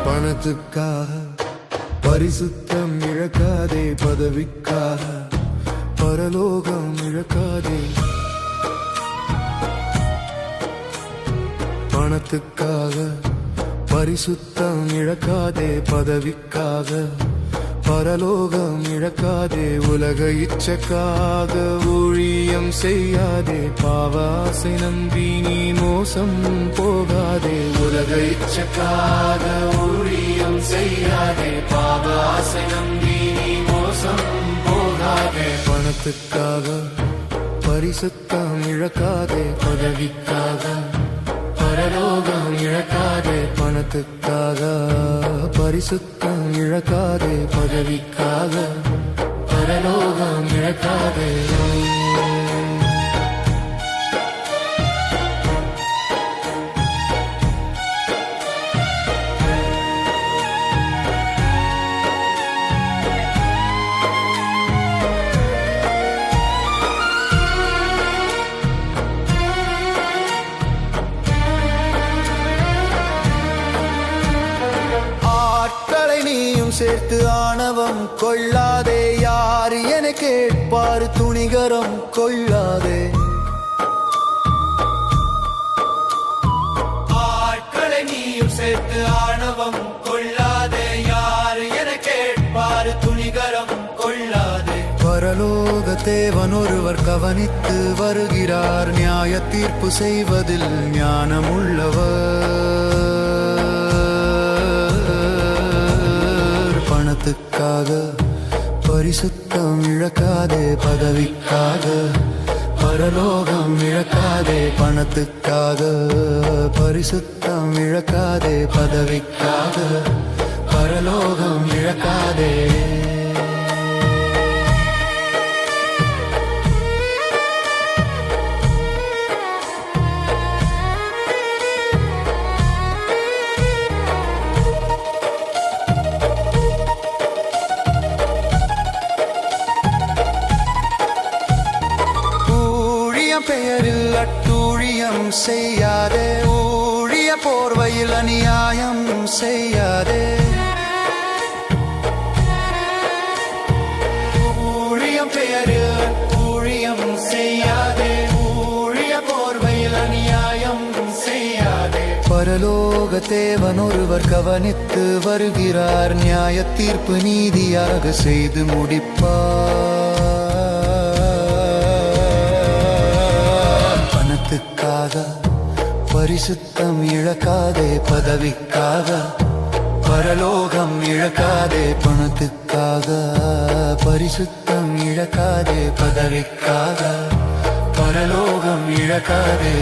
பணத்துக்காக பரிசுத்தம் இழக்காதே, பதவிக்காக பரலோகம் இழக்காதே. பணத்துக்காக பரிசுத்தம் இழக்காதே, பதவிக்காக பரலோகம் இழக்காதே. உலக இச்சக்காக ஊழியம் செய்யாதே, பாவாசை நம்பி நீ மோசம் போகாதே. உலக இச்சக்காக ஊழியம் செய்யாதே, பாவாசை நம்பி நீ மோசம் போகாதே. பணத்துக்காக பரிசுத்தம் இழக்காதே, பதவிக்காக பரலோகம் இழக்காதே. பணத்துக்காக பரிசுத்தம் இழக்காதே, பதவிக்காக பரலோகம் இழக்காதே. சேர்த்து ஆணவம் கொள்ளாதே, யார் என கேட்பார் துணிகரம் கொள்ளாதே. ஆட்களை நீயும் சேர்த்து ஆணவம் கொள்ளாதே, யார் என கேட்பார் துணிகரம் கொள்ளாதே. பரலோக தேவன் ஒருவர் கவனித்து வருகிறார், நியாய தீர்ப்பு செய்வதில் ஞானமுள்ளவர். பணத்துக்காக பரிசுத்தம் இழக்காதே, பதவிக்காக பரலோகம் இழக்காதே. பணத்துக்காக பரிசுத்தம் இழக்காதே, பதவிக்காக பரலோகம் இழக்காதே. பெயரில் அட்டூழியம் செய்யாதே, ஊழிய போர்வையில் அநியாயம் செய்யாதே. ஊழியம் பெயரில் அட்டூழியம் செய்யாதே, ஊழிய போர்வையில் அநியாயம் செய்யாதே. பரலோக தேவன் ஒருவர் கவனித்து வருகிறார், நியாய தீர்ப்பு நீதியாக செய்து முடிப்பார். பணத்துக்காக பரிசுத்தம் இழக்காதே, பதவிக்காக பரலோகம் இழக்காதே. பணத்துக்காக பரிசுத்தம் இழக்காதே, பதவிக்காக பரலோகம் இழக்காதே.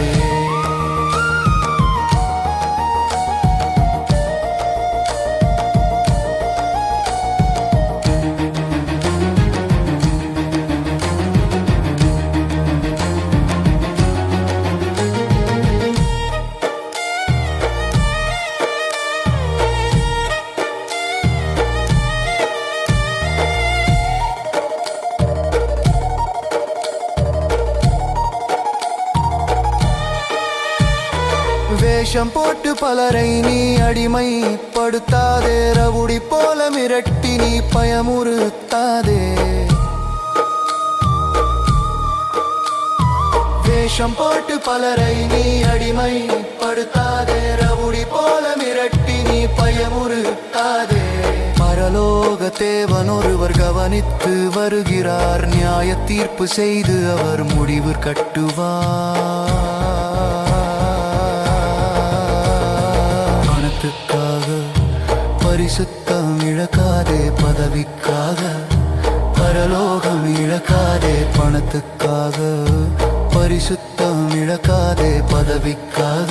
வேஷம் போட்டு பலரை நீ அடிமைப்படுத்தாதே, ரவுடி போல மிரட்டி நீ பயமுறுத்தாதே. வேஷம் போட்டு பலரை நீ அடிமைப்படுத்தாதே, ரவுடி போல மிரட்டி நீ பயமுறுத்தாதே. பரலோக தேவன் ஒருவர் கவனித்து வருகிறார், நியாய தீர்ப்பு செய்து அவர் முடிவு கட்டுவார். பரிசுத்தம் இழக்காதே, பதவிக்காக பரலோகம் இழக்காதே. பணத்துக்காக பரிசுத்தம் இழக்காதே, பதவிக்காக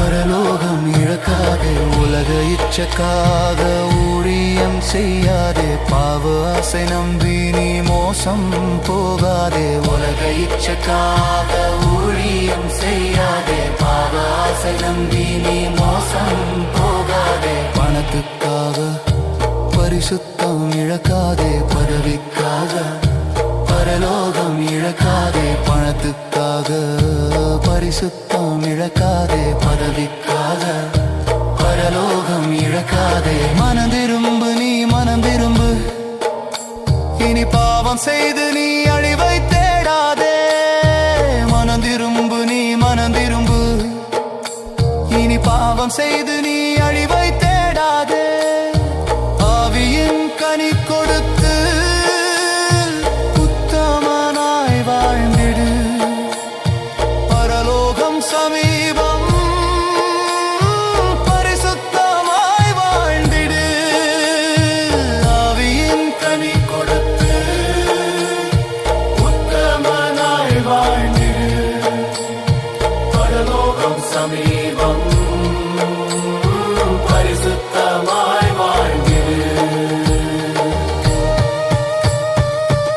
பரலோகம் இழக்காதே. உலக இச்சக்காக ஊழியம் செய்யாதே. பாவ ஆசை நம்பி நீ மோசம் போகாதே. உலக இச்சக்காக ஊழியம் செய்யாதே. பாவ ஆசை நம்பி நீ மோசம் போகாதே. பணத்துக்காக பரிசுத்தம் இழக்காதே. பதவிக்காக பரலோகம் இழக்காதே. பணத்துக்காக பரிசுத்தம் இழக்காதே. பதவிக்காக பரலோகம் இழக்காதே. மனம் திரும்பு, நீ மனம் திரும்பு. இனி பாவம் செய்து நீ அழிவை தேடாதே. மனம் திரும்பு, நீ மனம் திரும்பு. இனி பாவம் செய்து நீ அழிவை தேடாதே. ஆவியின் கனி கொடுத்து உத்தமனாய் வாழ்ந்திடு. பரலோகம் சமீபம், பரிசுத்தமாய் வாழ்ந்திடு. ஆவியின் கனி கொடுத்து உத்தமனாய் வாழ்ந்திடு. பரலோகம் சமீபம், பரிசுத்தமாய் வாழ்ந்திடு.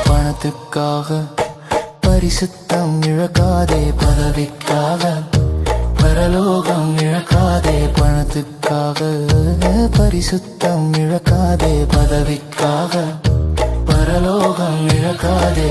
பணத்துக்காக பரிசுத்தம் இழக்காதே. பதவிக்காக பரலோகம் இழக்காதே. பணத்துக்காக பரிசுத்தம் இழக்காதே. பதவிக்காக பரலோகம் இழக்காதே.